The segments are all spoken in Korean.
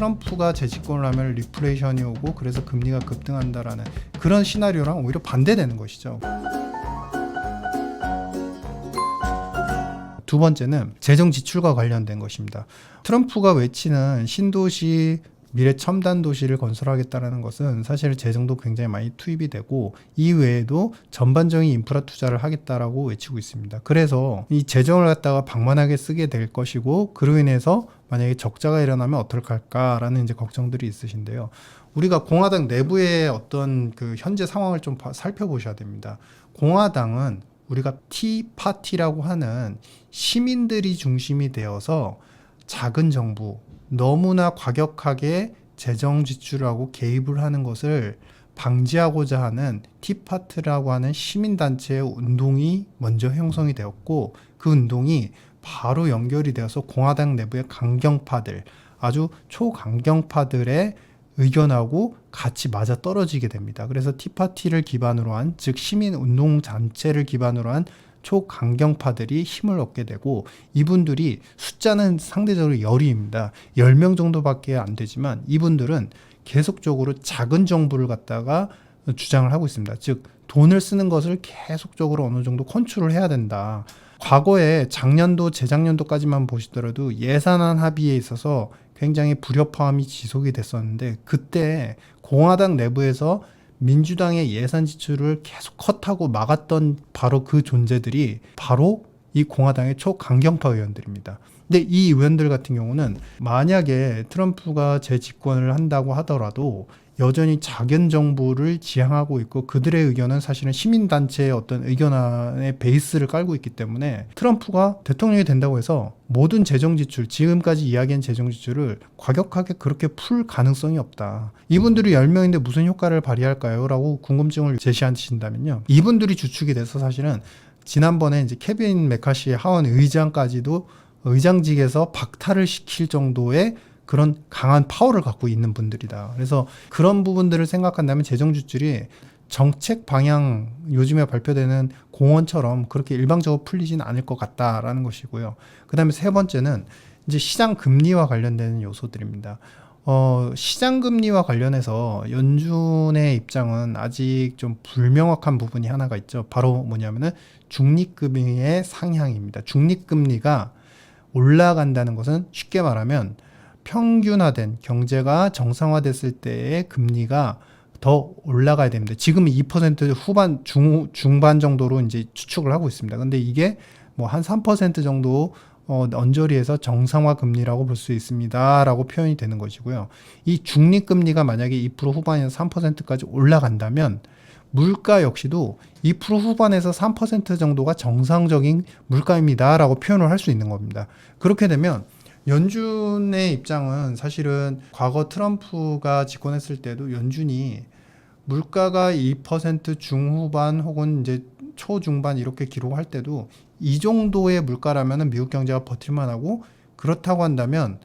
트럼프가 재집권을 하면 리플레이션이 오고 그래서 금리가 급등한다라는 그런 시나리오랑 오히려 반대되는 것이죠. 두 번째는 재정 지출과 관련된 것입니다. 트럼프가 외치는 신도시 미래 첨단 도시를 건설하겠다는 것은 사실 재정도 굉장히 많이 투입이 되고 이외에도 전반적인 인프라 투자를 하겠다라고 외치고 있습니다. 그래서 이 재정을 갖다가 방만하게 쓰게 될 것이고 그로 인해서 만약에 적자가 일어나면 어떡할까라는 이제 걱정들이 있으신데요. 우리가 공화당 내부의 어떤 그 현재 상황을 좀 살펴보셔야 됩니다. 공화당은 우리가 티파티라고 하는 시민들이 중심이 되어서 작은 정부, 너무나 과격하게 재정 지출하고 개입을 하는 것을 방지하고자 하는 티파트라고 하는 시민단체의 운동이 먼저 형성이 되었고 그 운동이 바로 연결이 되어서 공화당 내부의 강경파들, 아주 초강경파들의 의견하고 같이 맞아떨어지게 됩니다. 그래서 티파티를 기반으로 한, 즉 시민운동 단체를 기반으로 한 초강경파들이 힘을 얻게 되고 이분들이 숫자는 상대적으로 열이입니다. 10명 정도밖에 안 되지만 이분들은 계속적으로 작은 정부를 갖다가 주장을 하고 있습니다. 즉 돈을 쓰는 것을 계속적으로 어느 정도 컨트롤 해야 된다. 과거에 작년도 재작년도까지만 보시더라도 예산안 합의에 있어서 굉장히 불협화음이 지속이 됐었는데 그때 공화당 내부에서 민주당의 예산 지출을 계속 컷하고 막았던 바로 그 존재들이 바로 이 공화당의 초강경파 의원들입니다. 근데 이 의원들 같은 경우는 만약에 트럼프가 재집권을 한다고 하더라도 여전히 작은 정부를 지향하고 있고 그들의 의견은 사실은 시민단체의 어떤 의견의 베이스를 깔고 있기 때문에 트럼프가 대통령이 된다고 해서 모든 재정지출, 지금까지 이야기한 재정지출을 과격하게 그렇게 풀 가능성이 없다. 이분들이 10명인데 무슨 효과를 발휘할까요? 라고 궁금증을 제시하신다면요. 이분들이 주축이 돼서 사실은 지난번에 이제 케빈 메카시 하원 의장까지도 의장직에서 박탈을 시킬 정도의 그런 강한 파워를 갖고 있는 분들이다. 그래서 그런 부분들을 생각한다면 재정 지출이 정책 방향 요즘에 발표되는 공언처럼 그렇게 일방적으로 풀리진 않을 것 같다라는 것이고요. 그 다음에 세 번째는 이제 시장 금리와 관련되는 요소들입니다. 시장 금리와 관련해서 연준의 입장은 아직 좀 불명확한 부분이 하나가 있죠. 바로 뭐냐면은 중립금리의 상향입니다. 중립금리가 올라간다는 것은 쉽게 말하면 평균화된 경제가 정상화됐을 때의 금리가 더 올라가야 됩니다. 지금 2% 후반 중반 정도로 이제 추측을 하고 있습니다. 근데 이게 뭐 한 3% 정도 언저리에서 정상화 금리라고 볼 수 있습니다라고 표현이 되는 것이고요. 이 중립 금리가 만약에 2% 후반에서 3%까지 올라간다면 물가 역시도 2% 후반에서 3% 정도가 정상적인 물가입니다라고 표현을 할 수 있는 겁니다. 그렇게 되면 연준의 입장은 사실은 과거 트럼프가 집권했을 때도 연준이 물가가 2% 중후반 혹은 이제 초중반 이렇게 기록할 때도 이 정도의 물가라면 미국 경제가 버틸만 하고 그렇다고 한다면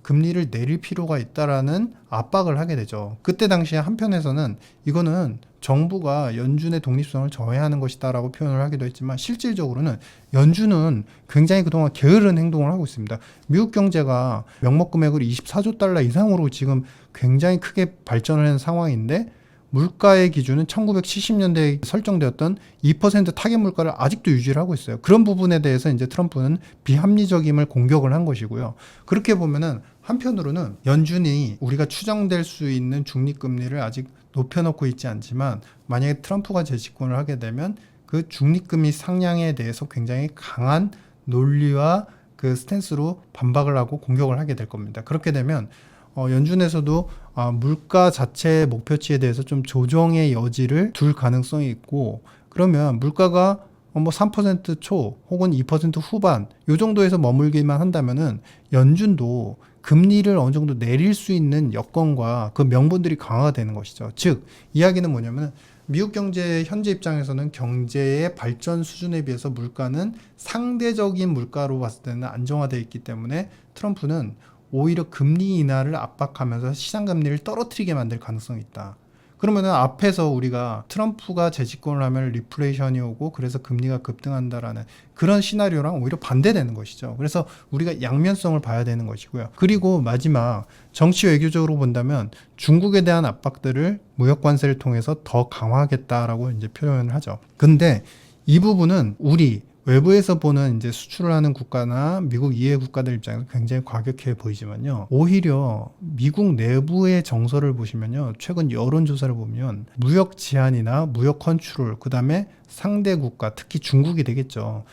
금리를 내릴 필요가 있다라는 압박을 하게 되죠. 그때 당시에 한편에서는 이거는 정부가 연준의 독립성을 저해하는 것이다라고 표현을 하기도 했지만 실질적으로는 연준은 굉장히 그동안 게으른 행동을 하고 있습니다. 미국 경제가 명목금액으로 24조 달러 이상으로 지금 굉장히 크게 발전을 하는 상황인데 물가의 기준은 1970년대에 설정되었던 2% 타겟 물가를 아직도 유지를 하고 있어요. 그런 부분에 대해서 이제 트럼프는 비합리적임을 공격을 한 것이고요. 그렇게 보면은 한편으로는 연준이 우리가 추정될 수 있는 중립금리를 아직 높여놓고 있지 않지만 만약에 트럼프가 재집권을 하게 되면 그 중립금리 상향에 대해서 굉장히 강한 논리와 그 스탠스로 반박을 하고 공격을 하게 될 겁니다. 그렇게 되면 연준에서도 물가 자체의 목표치에 대해서 좀 조정의 여지를 둘 가능성이 있고 그러면 물가가 뭐 3% 초 혹은 2% 후반 요 정도에서 머물기만 한다면은 연준도 금리를 어느 정도 내릴 수 있는 여건과 그 명분들이 강화가 되는 것이죠. 즉 이야기는 뭐냐면 미국 경제의 현재 입장에서는 경제의 발전 수준에 비해서 물가는 상대적인 물가로 봤을 때는 안정화되어 있기 때문에 트럼프는 오히려 금리 인하를 압박하면서 시장 금리를 떨어뜨리게 만들 가능성이 있다. 그러면은 앞에서 우리가 트럼프가 재집권을 하면 리플레이션이 오고 그래서 금리가 급등한다라는 그런 시나리오랑 오히려 반대되는 것이죠. 그래서 우리가 양면성을 봐야 되는 것이고요. 그리고 마지막 정치 외교적으로 본다면 중국에 대한 압박들을 무역 관세를 통해서 더 강화하겠다라고 이제 표현을 하죠. 근데 이 부분은 우리 외부에서 보는 이제 수출을 하는 국가나 미국 이해 국가들 입장에서 굉장히 과격해 보이지만요. 오히려 미국 내부의 정서를 보시면요. 최근 여론조사를 보면 무역 제한이나 무역 컨트롤, 그 다음에 상대 국가, 특히 중국이 되겠죠.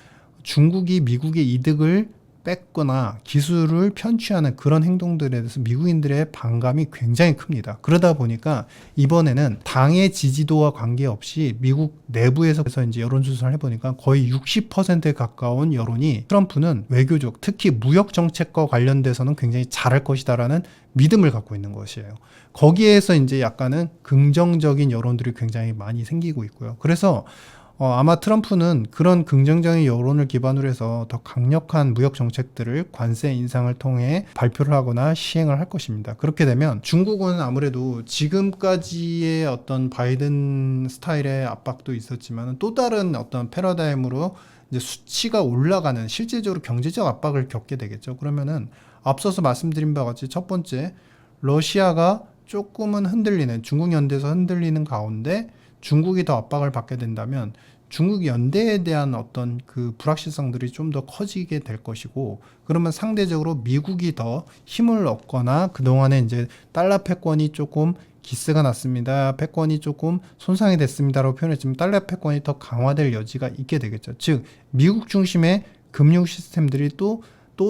중국이 미국의 이득을 뺏거나 기술을 편취하는 그런 행동들에 대해서 미국인들의 반감이 굉장히 큽니다. 그러다 보니까 이번에는 당의 지지도와 관계없이 미국 내부에서 이제 여론조사를 해보니까 거의 60%에 가까운 여론이 트럼프는 외교적, 특히 무역 정책과 관련돼서는 굉장히 잘할 것이다라는 믿음을 갖고 있는 것이에요. 거기에서 이제 약간은 긍정적인 여론들이 굉장히 많이 생기고 있고요. 그래서 아마 트럼프는 그런 긍정적인 여론을 기반으로 해서 더 강력한 무역 정책들을 관세 인상을 통해 발표를 하거나 시행을 할 것입니다. 그렇게 되면 중국은 아무래도 지금까지의 어떤 바이든 스타일의 압박도 있었지만 또 다른 어떤 패러다임으로 이제 수치가 올라가는 실제적으로 경제적 압박을 겪게 되겠죠. 그러면은 앞서서 말씀드린 바와 같이 첫 번째, 러시아가 조금은 흔들리는, 중국 연대에서 흔들리는 가운데 중국이 더 압박을 받게 된다면 중국 연대에 대한 어떤 그 불확실성들이 좀 더 커지게 될 것이고, 그러면 상대적으로 미국이 더 힘을 얻거나 그동안에 이제 달러 패권이 조금 기스가 났습니다, 패권이 조금 손상이 됐습니다라고 표현했지만 달러 패권이 더 강화될 여지가 있게 되겠죠. 즉 미국 중심의 금융 시스템들이 또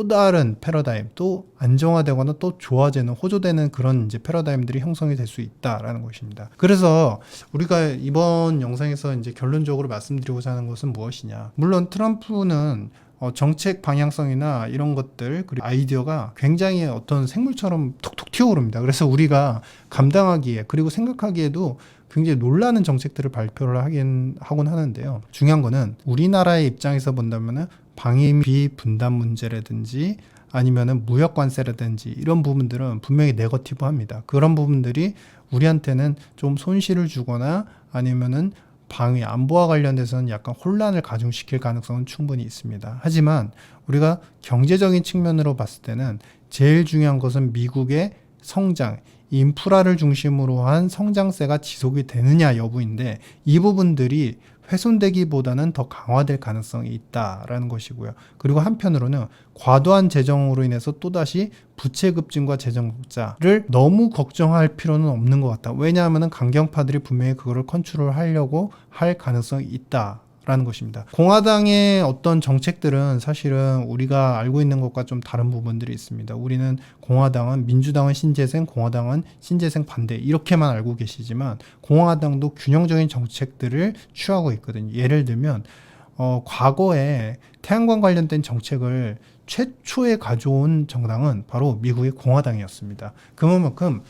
다른 패러다임, 또 안정화되거나 또 좋아지는, 호조되는 그런 이제 패러다임들이 형성이 될 수 있다라는 것입니다. 그래서 우리가 이번 영상에서 이제 결론적으로 말씀드리고자 하는 것은 무엇이냐. 물론 트럼프는 정책 방향성이나 이런 것들, 그리고 아이디어가 굉장히 어떤 생물처럼 톡톡 튀어오릅니다. 그래서 우리가 감당하기에, 그리고 생각하기에도 굉장히 놀라는 정책들을 발표를 하곤 하는데요. 중요한 거는 우리나라의 입장에서 본다면은 방위비 분담 문제라든지 아니면은 무역 관세라든지 이런 부분들은 분명히 네거티브합니다. 그런 부분들이 우리한테는 좀 손실을 주거나 아니면은 방위 안보와 관련돼서는 약간 혼란을 가중시킬 가능성은 충분히 있습니다. 하지만 우리가 경제적인 측면으로 봤을 때는 제일 중요한 것은 미국의 성장, 인프라를 중심으로 한 성장세가 지속이 되느냐 여부인데, 이 부분들이 훼손되기보다는 더 강화될 가능성이 있다라는 것이고요. 그리고 한편으로는 과도한 재정으로 인해서 또다시 부채 급증과 재정 적자를 너무 걱정할 필요는 없는 것 같다. 왜냐하면 강경파들이 분명히 그거를 컨트롤하려고 할 가능성이 있다라는 것입니다. 공화당의 어떤 정책들은 사실은 우리가 알고 있는 것과 좀 다른 부분들이 있습니다. 우리는 공화당은, 민주당은 신재생, 공화당은 신재생 반대 이렇게만 알고 계시지만 공화당도 균형적인 정책들을 취하고 있거든요. 예를 들면 과거에 태양광 관련된 정책을 최초에 가져온 정당은 바로 미국의 공화당이었습니다. 그만큼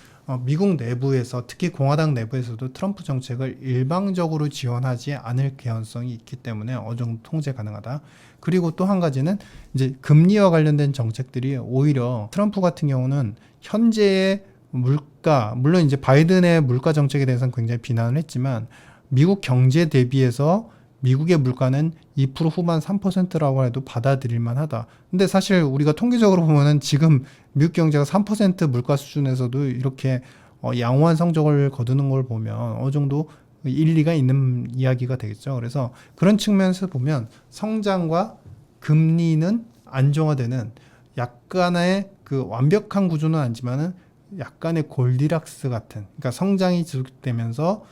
미국 내부에서, 특히 공화당 내부에서도 트럼프 정책을 일방적으로 지원하지 않을 개연성이 있기 때문에 어느 정도 통제 가능하다. 그리고 또 한 가지는 이제 금리와 관련된 정책들이 오히려 트럼프 같은 경우는 현재의 물가, 물론 이제 바이든의 물가 정책에 대해서는 굉장히 비난을 했지만 미국 경제 대비해서 미국의 물가는 2% 후반 3%라고 해도 받아들일만 하다. 근데 사실 우리가 통계적으로 보면은 지금 미국 경제가 3% 물가 수준에서도 이렇게 양호한 성적을 거두는 걸 보면 어느 정도 일리가 있는 이야기가 되겠죠. 그래서 그런 측면에서 보면 성장과 금리는 안정화되는 약간의 그 완벽한 구조는 아니지만은 약간의 골디락스 같은, 그러니까 성장이 지속되면서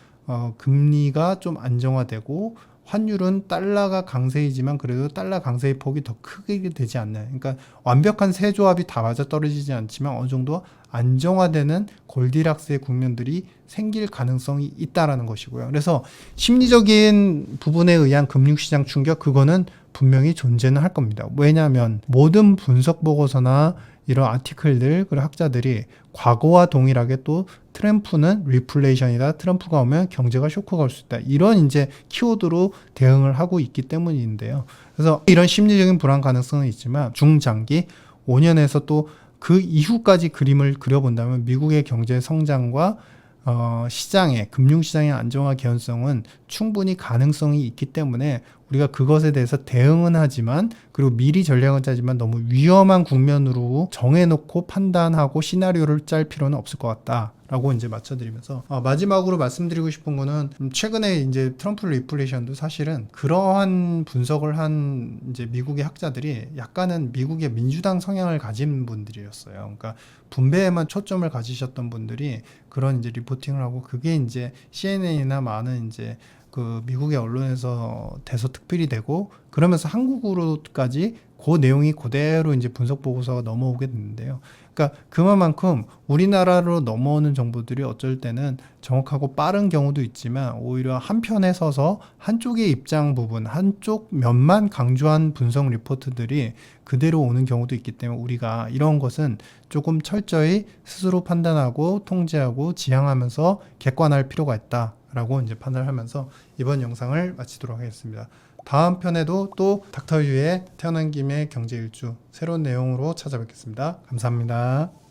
금리가 좀 안정화되고 환율은 달러가 강세이지만 그래도 달러 강세의 폭이 더 크게 되지 않나요? 그러니까 완벽한 세 조합이 다 맞아떨어지지 않지만 어느 정도 안정화되는 골디락스의 국면들이 생길 가능성이 있다라는 것이고요. 그래서 심리적인 부분에 의한 금융시장 충격, 그거는 분명히 존재는 할 겁니다. 왜냐하면 모든 분석 보고서나 이런 아티클들, 그리고 학자들이 과거와 동일하게 또 트럼프는 리플레이션이다, 트럼프가 오면 경제가 쇼크가 올 수 있다, 이런 이제 키워드로 대응을 하고 있기 때문인데요. 그래서 이런 심리적인 불안 가능성은 있지만 중장기 5년에서 또 그 이후까지 그림을 그려본다면 미국의 경제 성장과 시장의 금융시장의 안정화 개연성은 충분히 가능성이 있기 때문에 우리가 그것에 대해서 대응은 하지만 그리고 미리 전략은 짜지만 너무 위험한 국면으로 정해놓고 판단하고 시나리오를 짤 필요는 없을 것 같다라고 이제 맞춰드리면서 마지막으로 말씀드리고 싶은 거는 최근에 이제 트럼프 리플레이션도 사실은 그러한 분석을 한 이제 미국의 학자들이 약간은 미국의 민주당 성향을 가진 분들이었어요. 그러니까 분배에만 초점을 가지셨던 분들이 그런 이제 리포팅을 하고 그게 이제 CNN이나 많은 이제 그 미국의 언론에서 대서특필이 되고 그러면서 한국으로까지 그 내용이 그대로 이제 분석 보고서가 넘어오게 됐는데요. 그러니까 그만큼 우리나라로 넘어오는 정보들이 어쩔 때는 정확하고 빠른 경우도 있지만 오히려 한편에 서서 한쪽의 입장 부분, 한쪽 면만 강조한 분석 리포트들이 그대로 오는 경우도 있기 때문에 우리가 이런 것은 조금 철저히 스스로 판단하고 통제하고 지향하면서 객관할 필요가 있다라고 이제 판단을 하면서 이번 영상을 마치도록 하겠습니다. 다음 편에도 또 닥터 유의 태어난 김에 경제 일주 새로운 내용으로 찾아뵙겠습니다. 감사합니다.